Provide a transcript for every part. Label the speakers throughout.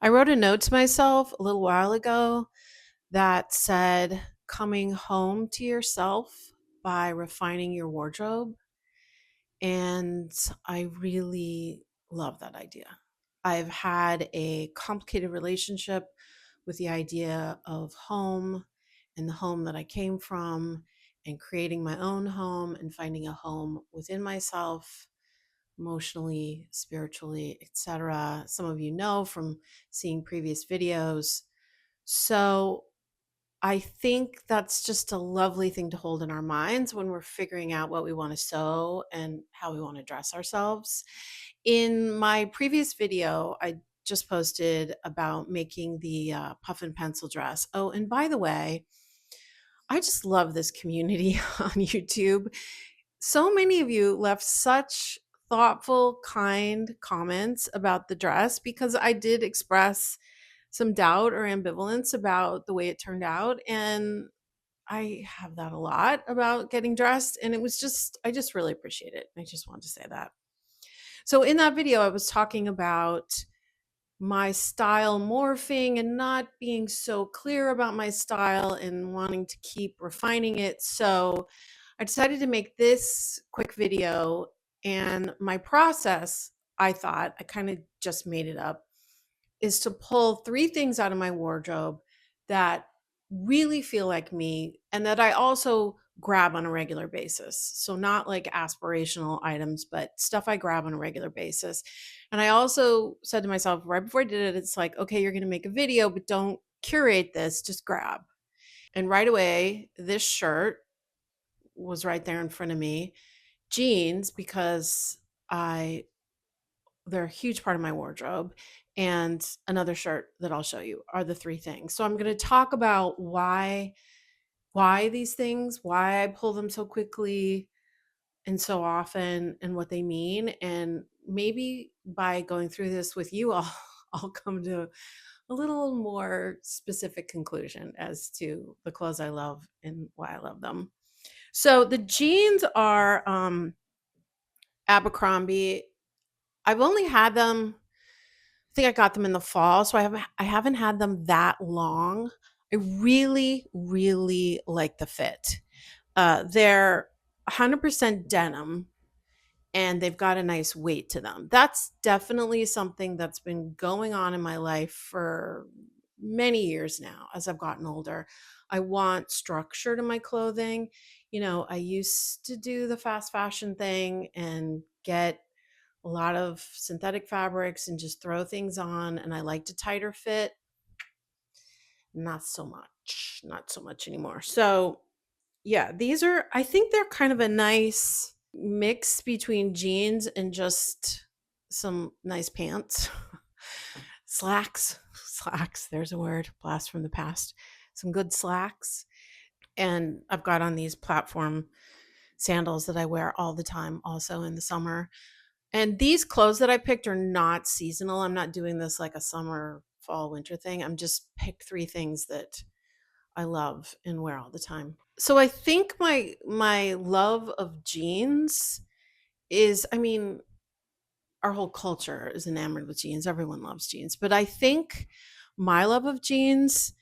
Speaker 1: I wrote a note to myself a little while ago that said, coming home to yourself by refining your wardrobe. And I really love that idea. I've had a complicated relationship with the idea of home and the home that I came from, and creating my own home and finding a home within myself emotionally, spiritually, etc. Some of you know from seeing previous videos. So I think that's just a lovely thing to hold in our minds when we're figuring out what we want to sew and how we want to dress ourselves. In my previous video, I just posted about making the puff and pencil dress. Oh, and by the way, I just love this community on YouTube. So many of you left such thoughtful, kind comments about the dress because I did express some doubt or ambivalence about the way it turned out. And I have that a lot about getting dressed. And it was just, I just really appreciate it. I just wanted to say that. So in that video, I was talking about my style morphing and not being so clear about my style and wanting to keep refining it. So I decided to make this quick video, and my process, I thought, I kind of just made it up, is to pull three things out of my wardrobe that really feel like me and that I also grab on a regular basis. So, not like aspirational items, but stuff I grab on a regular basis. And I also said to myself right before I did it, it's like, okay, you're going to make a video, but don't curate this, just grab. And right away, this shirt was right there in front of me. Jeans, because I they're a huge part of my wardrobe, and another shirt that I'll show you are the three things. So I'm going to talk about why these things, why I pull them so quickly and so often, and what they mean. And maybe by going through this with you, I'll come to a little more specific conclusion as to the clothes I love and why I love them. So the jeans are Abercrombie. I've only had them, I think I got them in the fall, so I haven't had them that long. I really, really like the fit. They're 100% denim, and they've got a nice weight to them. That's definitely something that's been going on in my life for many years now as I've gotten older. I want structure to my clothing. I used to do the fast fashion thing and get a lot of synthetic fabrics and just throw things on, and I liked a tighter fit. Not so much anymore. So yeah, these are, I think they're kind of a nice mix between jeans and just some nice pants. Slacks, there's a word, blast from the past. Some good slacks. And I've got on these platform sandals that I wear all the time, also in the summer. And these clothes that I picked are not seasonal. I'm not doing this like a summer, fall, winter thing. I'm just picked three things that I love and wear all the time. So I think my love of jeans is, I mean, our whole culture is enamored with jeans. Everyone loves jeans. But I think my love of jeans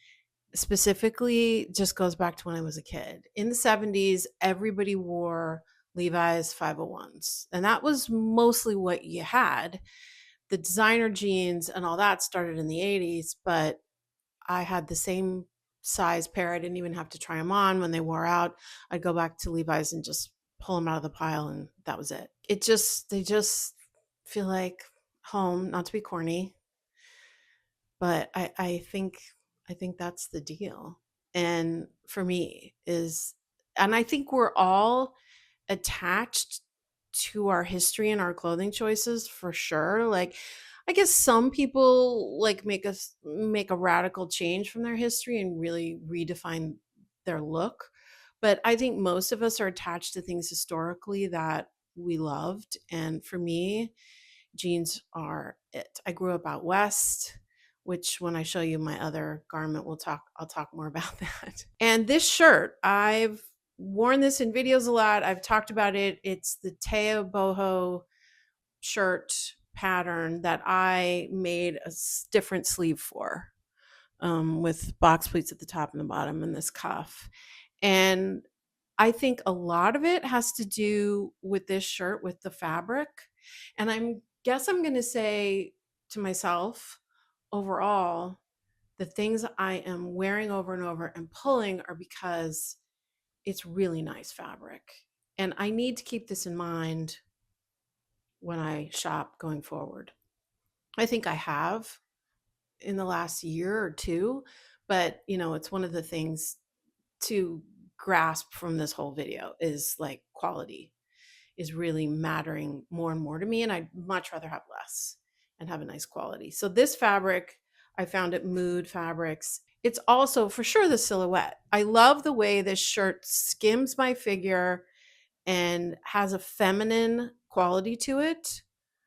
Speaker 1: specifically just goes back to when I was a kid. In the 70s, everybody wore Levi's 501s, and that was mostly what you had. The designer jeans and all that started in the 80s, but I had the same size pair. I didn't even have to try them on. When they wore out, I'd go back to Levi's and just pull them out of the pile, and that was it. They just feel like home, not to be corny, but I think that's the deal. And for me is, and I think we're all attached to our history and our clothing choices for sure. Like, I guess some people like make a radical change from their history and really redefine their look. But I think most of us are attached to things historically that we loved. And for me, jeans are it. I grew up out west, which when I show you my other garment, I'll talk more about that. And this shirt, I've worn this in videos a lot. I've talked about it. It's the Teo Boho shirt. pattern that I made a different sleeve for, with box pleats at the top and the bottom and this cuff. And I think a lot of it has to do with this shirt, with the fabric. And I'm going to say to myself, overall, the things I am wearing over and over and pulling are because it's really nice fabric. And I need to keep this in mind when I shop going forward. I think I have in the last year or two, but it's one of the things to grasp from this whole video is like quality is really mattering more and more to me, and I'd much rather have less and have a nice quality. So this fabric I found at Mood Fabrics. It's also for sure the silhouette. I love the way this shirt skims my figure and has a feminine quality to it,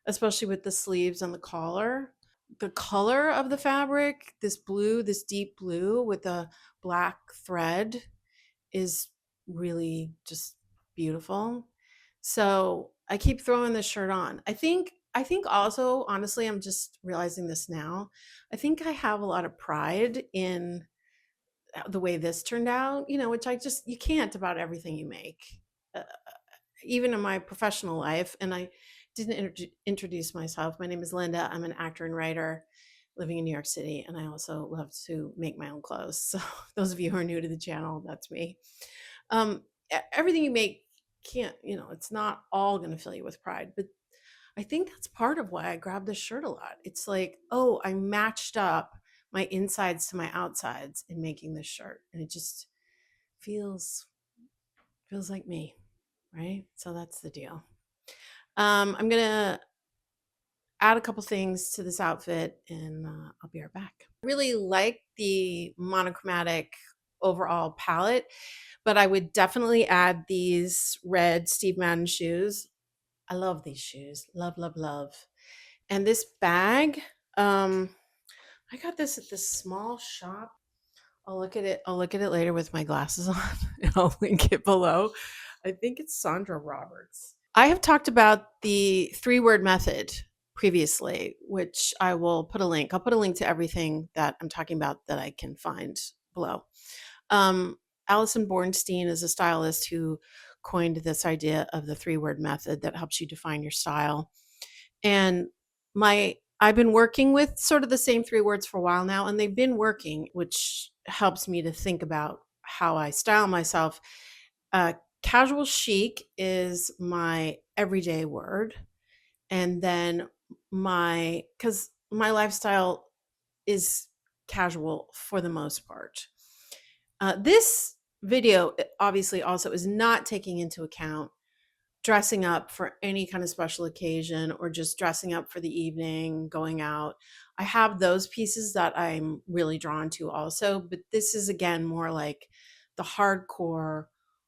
Speaker 1: especially with the sleeves and the collar. The color of the fabric, this blue, this deep blue with a black thread, is really just beautiful. So I keep throwing this shirt on. I think also, honestly, I'm just realizing this now. I think I have a lot of pride in the way this turned out, which you can't about everything you make. Uh, Even in my professional life, and I didn't introduce myself. My name is Linda. I'm an actor and writer living in New York City, and I also love to make my own clothes. So those of you who are new to the channel, that's me. Everything you make can't, it's not all going to fill you with pride, but I think that's part of why I grabbed this shirt a lot. It's like, oh, I matched up my insides to my outsides in making this shirt, and it just feels like me, right? So that's the deal. I'm gonna add a couple things to this outfit, and I'll be right back. I really like the monochromatic overall palette, but I would definitely add these red Steve Madden shoes. I love these shoes. Love, love, love. And this bag, I got this at this small shop. I'll look at it. I'll look at it later with my glasses on, and I'll link it below. I think it's Sandra Roberts. I have talked about the 3-word method previously, which I will put a link. I'll put a link to everything that I'm talking about that I can find below. Alison Bornstein is a stylist who coined this idea of the 3-word method that helps you define your style. And I've been working with sort of the same 3 words for a while now, and they've been working, which helps me to think about how I style myself. Casual chic is my everyday word. And then because my lifestyle is casual for the most part. This video obviously also is not taking into account dressing up for any kind of special occasion or just dressing up for the evening, going out. I have those pieces that I'm really drawn to also, but this is again more like the hardcore,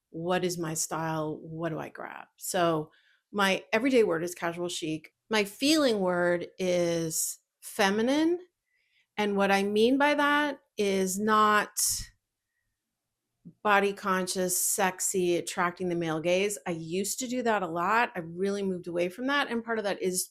Speaker 1: what is my style? What do I grab? So my everyday word is casual chic. My feeling word is feminine. And what I mean by that is not body conscious, sexy, attracting the male gaze. I used to do that a lot. I really moved away from that. And part of that is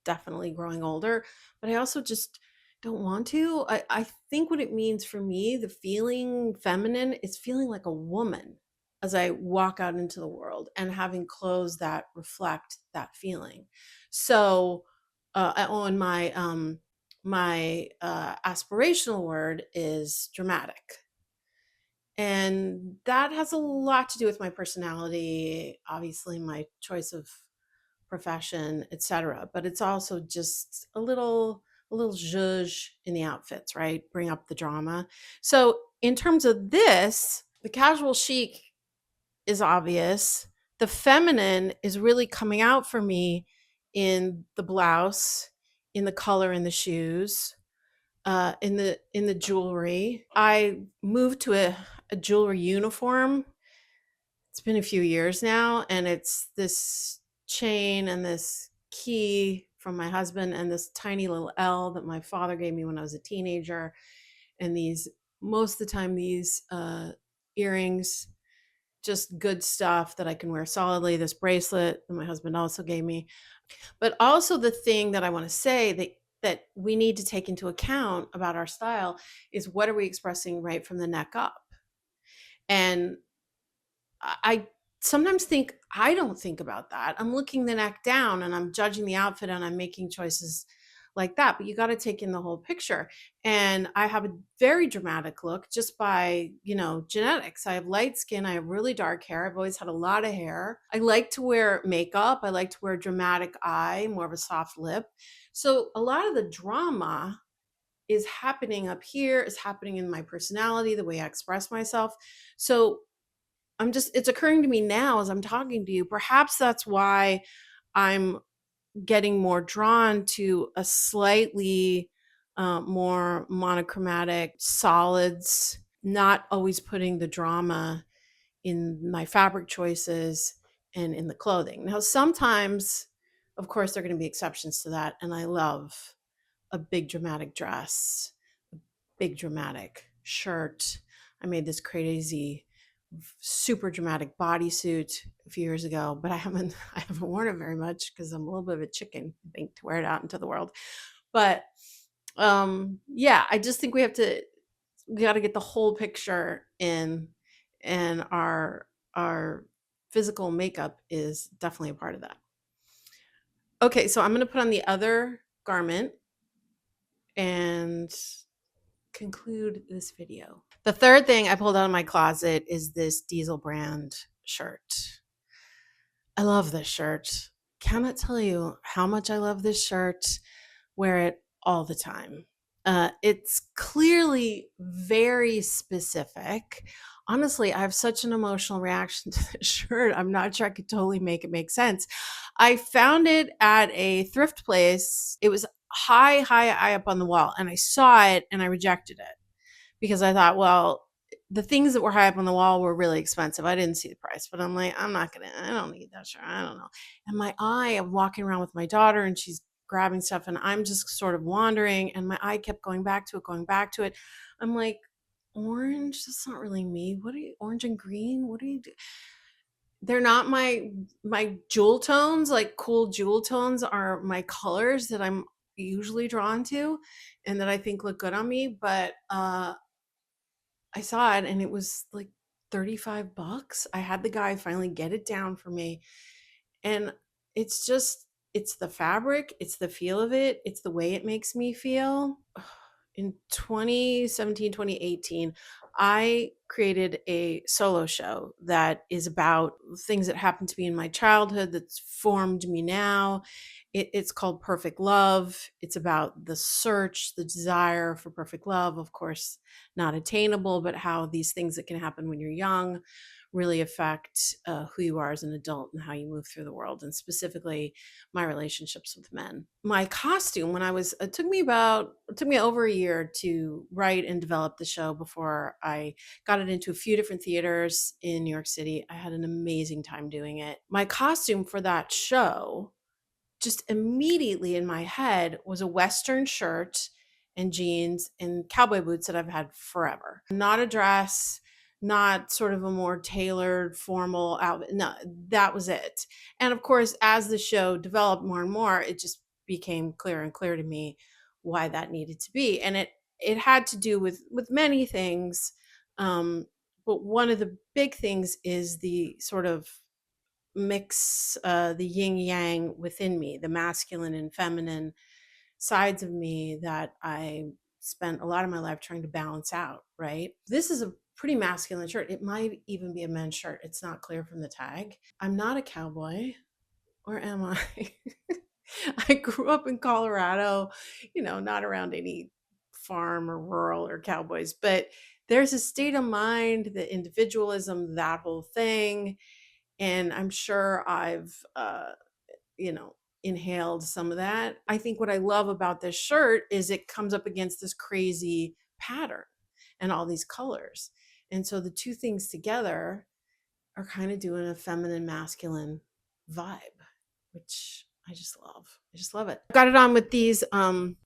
Speaker 1: definitely growing older, but I also just don't want to. I think what it means for me, the feeling feminine, is feeling like a woman as I walk out into the world and having clothes that reflect that feeling. So, and my aspirational word is dramatic. And that has a lot to do with my personality, obviously my choice of profession, etc. But it's also just a little zhuzh in the outfits, right? Bring up the drama. So in terms of this, the casual chic is obvious. The feminine is really coming out for me in the blouse, in the color in the shoes, in the jewelry. I moved to a jewelry uniform. It's been a few years now, and it's this chain and this key from my husband and this tiny little L that my father gave me when I was a teenager. And these, most of the time, these earrings. just good stuff that I can wear solidly. This bracelet that my husband also gave me. But also the thing that I want to say that we need to take into account about our style is what are we expressing right from the neck up? And I sometimes think I don't think about that. I'm looking the neck down and I'm judging the outfit and I'm making choices like that. But you got to take in the whole picture. And I have a very dramatic look just by, genetics. I have light skin. I have really dark hair. I've always had a lot of hair. I like to wear makeup. I like to wear a dramatic eye, more of a soft lip. So a lot of the drama is happening up here, is happening in my personality, the way I express myself. So it's occurring to me now as I'm talking to you. Perhaps that's why I'm getting more drawn to a slightly more monochromatic solids, not always putting the drama in my fabric choices and in the clothing. Now, sometimes, of course, there are going to be exceptions to that. And I love a big dramatic dress, big dramatic shirt. I made this crazy super dramatic bodysuit a few years ago, but I haven't I haven't worn it very much because I'm a little bit of a chicken, I think, to wear it out into the world. But yeah, I just think we got to get the whole picture in, and our physical makeup is definitely a part of that. Okay, so I'm going to put on the other garment and conclude this video. The third thing I pulled out of my closet is this Diesel brand shirt. I love this shirt. Cannot tell you how much I love this shirt. Wear it all the time. It's clearly very specific. Honestly, I have such an emotional reaction to this shirt. I'm not sure I could totally make it make sense. I found it at a thrift place. It was high up on the wall, and I saw it and I rejected it because I thought, well, the things that were high up on the wall were really expensive. I didn't see the price, but I'm like, I don't need that shirt. I don't know. And I'm walking around with my daughter and she's grabbing stuff and I'm just sort of wandering and my eye kept going back to it. I'm like, orange? That's not really me. What are you, orange and green? What are you do? They're not my jewel tones. Like cool jewel tones are my colors that I'm usually drawn to and that I think look good on me. But I saw it and it was like $35. I had the guy finally get it down for me. And it's the fabric, it's the feel of it, it's the way it makes me feel. In 2017, 2018, I created a solo show that is about things that happened to me in my childhood that's formed me now. It's called Perfect Love. It's about the search, the desire for perfect love, of course, not attainable, but how these things that can happen when you're young really affect who you are as an adult and how you move through the world, and specifically my relationships with men. My costume, it took me over a year to write and develop the show before I got it into a few different theaters in New York City. I had an amazing time doing it. My costume for that show just immediately in my head was a Western shirt and jeans and cowboy boots that I've had forever. Not a dress, not sort of a more tailored formal outfit. No, that was it. And of course, as the show developed more and more, it just became clearer and clearer to me why that needed to be. And it had to do with many things. But one of the big things is the sort of mix, the yin yang within me, the masculine and feminine sides of me that I spent a lot of my life trying to balance out, right? This is a pretty masculine shirt. It might even be a men's shirt. It's not clear from the tag. I'm not a cowboy, or am I? I grew up in Colorado, not around any farm or rural or cowboys, but there's a state of mind, the individualism, that whole thing. And I'm sure I've, inhaled some of that. I think what I love about this shirt is it comes up against this crazy pattern and all these colors. And so the two things together are kind of doing a feminine masculine vibe, which I just love. I just love it. I've got it on with these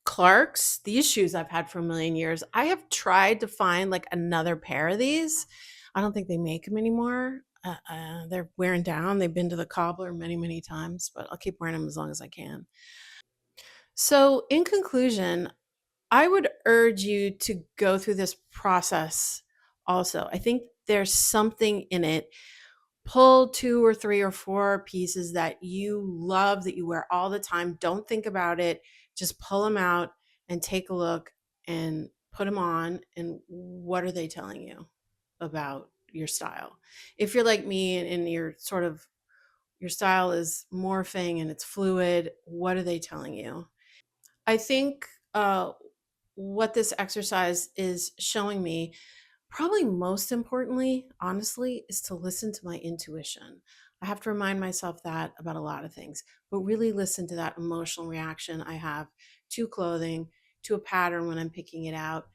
Speaker 1: Clarks, these shoes I've had for a million years. I have tried to find like another pair of these. I don't think they make them anymore. They're wearing down. They've been to the cobbler many, many times, but I'll keep wearing them as long as I can. So, in conclusion, I would urge you to go through this process also. I think there's something in it. Pull 2 or 3 or 4 pieces that you love, that you wear all the time. Don't think about it. Just pull them out and take a look and put them on, and what are they telling you about your style? If you're like me and you're sort of your style is morphing and it's fluid, what are they telling you? I think what this exercise is showing me, probably most importantly, honestly, is to listen to my intuition. I have to remind myself that about a lot of things, but really listen to that emotional reaction I have to clothing, to a pattern when I'm picking it out,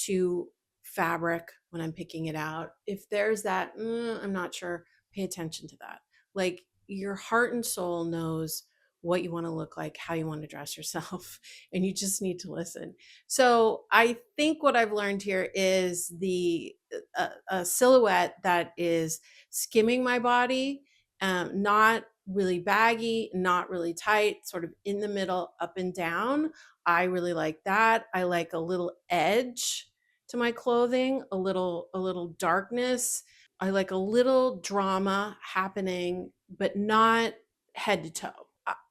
Speaker 1: to fabric when I'm picking it out. If there's that, I'm not sure, pay attention to that. Like, your heart and soul knows what you want to look like, how you want to dress yourself, and you just need to listen. So I think what I've learned here is a silhouette that is skimming my body, not really baggy, not really tight, sort of in the middle, up and down. I really like that. I like a little edge to my clothing, a little darkness. I like a little drama happening, but not head to toe.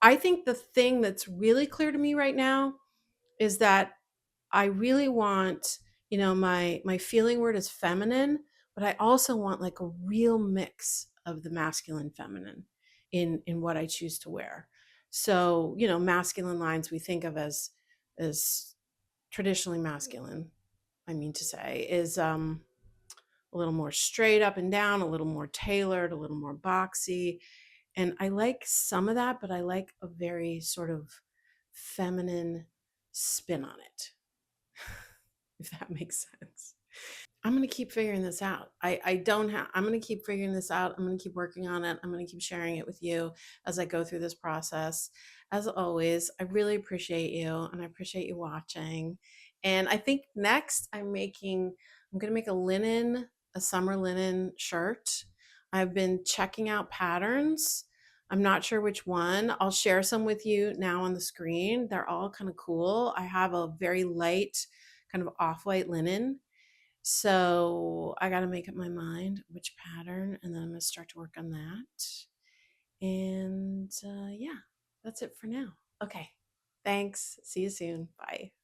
Speaker 1: I think the thing that's really clear to me right now is that I really want, my feeling word is feminine, but I also want like a real mix of the masculine feminine in what I choose to wear. So, masculine lines we think of as traditionally masculine, I mean to say, is a little more straight up and down, a little more tailored, a little more boxy. And I like some of that, but I like a very sort of feminine spin on it, if that makes sense. I'm going to keep figuring this out. I don't have, I'm going to keep figuring this out. I'm going to keep working on it. I'm going to keep sharing it with you as I go through this process. As always, I really appreciate you and I appreciate you watching. And I think next I'm going to make a summer linen shirt. I've been checking out patterns. I'm not sure which one. I'll share some with you now on the screen. They're all kind of cool. I have a very light, kind of off-white linen, so I got to make up my mind which pattern, and then I'm going to start to work on that. And yeah, that's it for now. Okay. Thanks. See you soon. Bye.